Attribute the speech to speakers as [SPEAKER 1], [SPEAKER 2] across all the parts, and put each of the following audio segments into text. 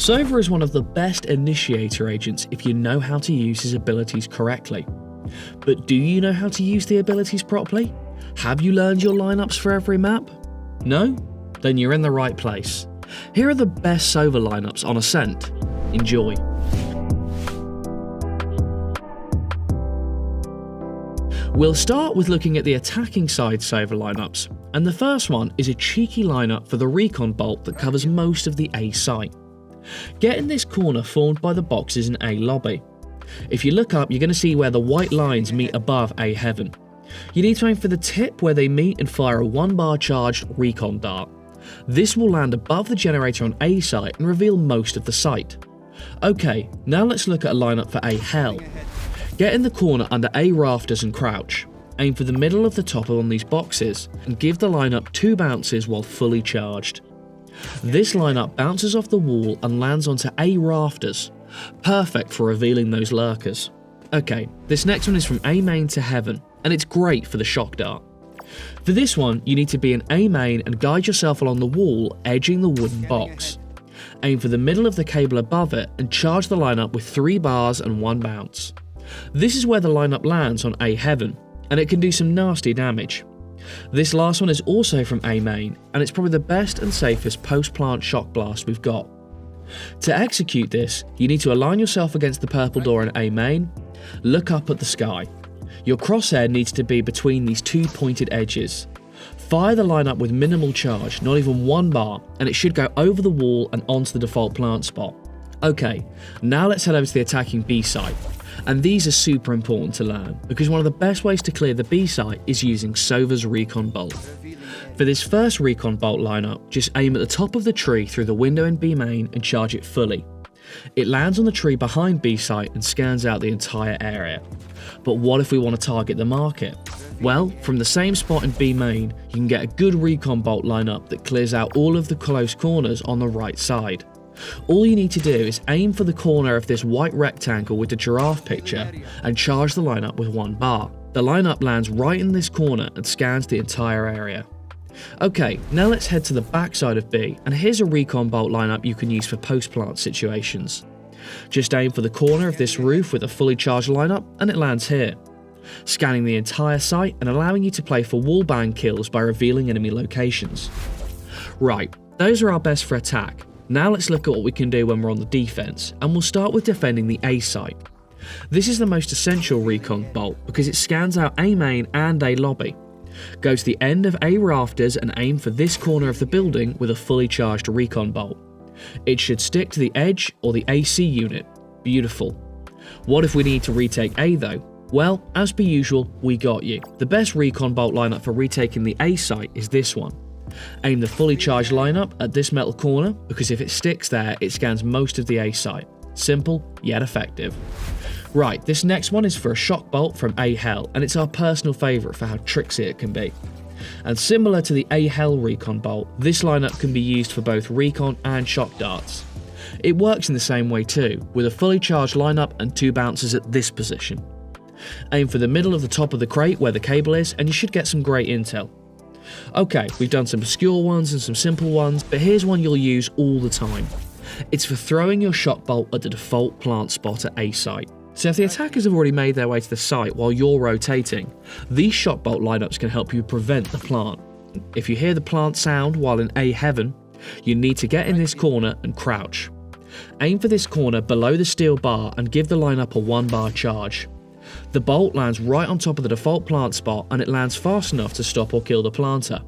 [SPEAKER 1] Sova is one of the best Initiator agents if you know how to use his abilities correctly. But do you know how to use the abilities properly? Have you learned your lineups for every map? No? Then you're in the right place. Here are the best Sova lineups on Ascent. Enjoy. We'll start with looking at the attacking side Sova lineups, and the first one is a cheeky lineup for the recon bolt that covers most of the A site. Get in this corner formed by the boxes in A lobby. If you look up, you're going to see where the white lines meet above A heaven. You need to aim for the tip where they meet and fire a 1-bar charged recon dart. This will land above the generator on A site and reveal most of the site. Okay, now let's look at a lineup for A hell. Get in the corner under A rafters and crouch. Aim for the middle of the top on these boxes and give the lineup 2 bounces while fully charged. This lineup bounces off the wall and lands onto A rafters, perfect for revealing those lurkers. Okay, this next one is from A main to heaven, and it's great for the shock dart. For this one, you need to be in A main and guide yourself along the wall, edging the wooden box. Aim for the middle of the cable above it and charge the lineup with 3 bars and 1 bounce. This is where the lineup lands on A heaven, and it can do some nasty damage. This last one is also from A main, and it's probably the best and safest post-plant shock blast we've got. To execute this, you need to align yourself against the purple door in A main, look up at the sky. Your crosshair needs to be between these 2 pointed edges. Fire the lineup with minimal charge, not even 1 bar, and it should go over the wall and onto the default plant spot. Okay, now let's head over to the attacking B site. And these are super important to learn, because one of the best ways to clear the B site is using Sova's recon bolt. For this first recon bolt lineup, just aim at the top of the tree through the window in B main and charge it fully. It lands on the tree behind B site and scans out the entire area. But what if we want to target the market? Well, from the same spot in B main, you can get a good recon bolt lineup that clears out all of the close corners on the right side. All you need to do is aim for the corner of this white rectangle with the giraffe picture and charge the lineup with 1 bar. The lineup lands right in this corner and scans the entire area. Okay, now let's head to the back side of B, and here's a recon bolt lineup you can use for post-plant situations. Just aim for the corner of this roof with a fully charged lineup and it lands here, scanning the entire site and allowing you to play for wallbang kills by revealing enemy locations. Right, those are our best for attack. Now let's look at what we can do when we're on the defense, and we'll start with defending the A site. This is the most essential recon bolt because it scans out A main and A lobby. Go to the end of A rafters and aim for this corner of the building with a fully charged recon bolt. It should stick to the edge or the AC unit. Beautiful. What if we need to retake A though? Well, as per usual, we got you. The best recon bolt lineup for retaking the A site is this one. Aim the fully charged lineup at this metal corner, because if it sticks there, it scans most of the A site. Simple, yet effective. Right, this next one is for a shock bolt from A hell, and it's our personal favourite for how tricksy it can be. And similar to the A hell recon bolt, this lineup can be used for both recon and shock darts. It works in the same way too, with a fully charged lineup and 2 bounces at this position. Aim for the middle of the top of the crate where the cable is, and you should get some great intel. Okay, we've done some obscure ones and some simple ones, but here's one you'll use all the time. It's for throwing your shock bolt at the default plant spot at A site. So if the attackers have already made their way to the site while you're rotating, these shock bolt lineups can help you prevent the plant. If you hear the plant sound while in A heaven, you need to get in this corner and crouch. Aim for this corner below the steel bar and give the lineup a 1-bar charge. The bolt lands right on top of the default plant spot, and it lands fast enough to stop or kill the planter.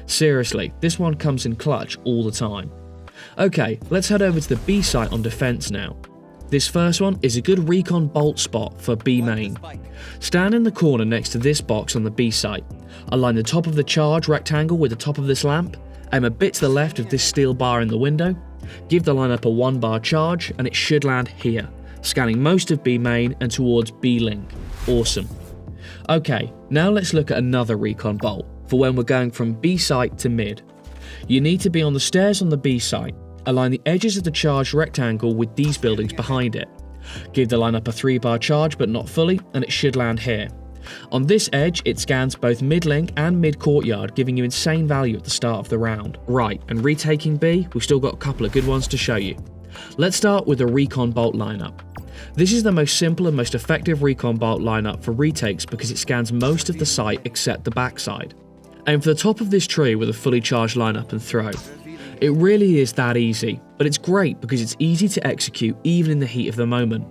[SPEAKER 1] Seriously, this one comes in clutch all the time. Okay, let's head over to the B site on defense now. This first one is a good recon bolt spot for B main. Stand in the corner next to this box on the B site. Align the top of the charge rectangle with the top of this lamp. Aim a bit to the left of this steel bar in the window. Give the lineup a 1-bar charge, and it should land here, scanning most of B main and towards B link. Awesome. Okay, now let's look at another recon bolt for when we're going from B site to mid. You need to be on the stairs on the B site. Align the edges of the charged rectangle with these buildings behind it. Give the lineup a 3-bar charge but not fully, and it should land here. On this edge, it scans both mid-link and mid-courtyard, giving you insane value at the start of the round. Right, and retaking B, we've still got a couple of good ones to show you. Let's start with the recon bolt lineup. This is the most simple and most effective recon bolt lineup for retakes because it scans most of the site except the backside. Aim for the top of this tree with a fully charged lineup and throw. It really is that easy, but it's great because it's easy to execute even in the heat of the moment.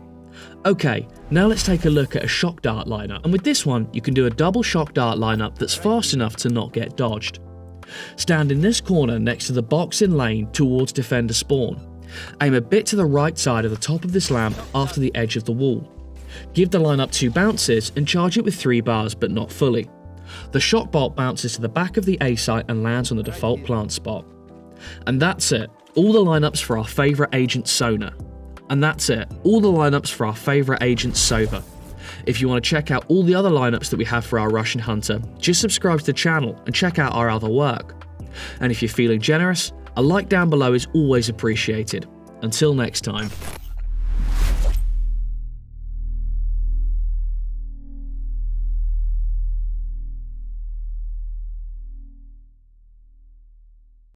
[SPEAKER 1] Okay, now let's take a look at a shock dart lineup, and with this one you can do a double shock dart lineup that's fast enough to not get dodged. Stand in this corner next to the box in lane towards defender spawn. Aim a bit to the right side of the top of this lamp after the edge of the wall. Give the lineup 2 bounces and charge it with 3 bars but not fully. The shock bolt bounces to the back of the A site and lands on the default plant spot. And that's it, all the lineups for our favourite agent Sona. And that's it, all the lineups for our favourite agent Sova. If you want to check out all the other lineups that we have for our Russian Hunter, just subscribe to the channel and check out our other work. And if you're feeling generous, a like down below is always appreciated. Until next time.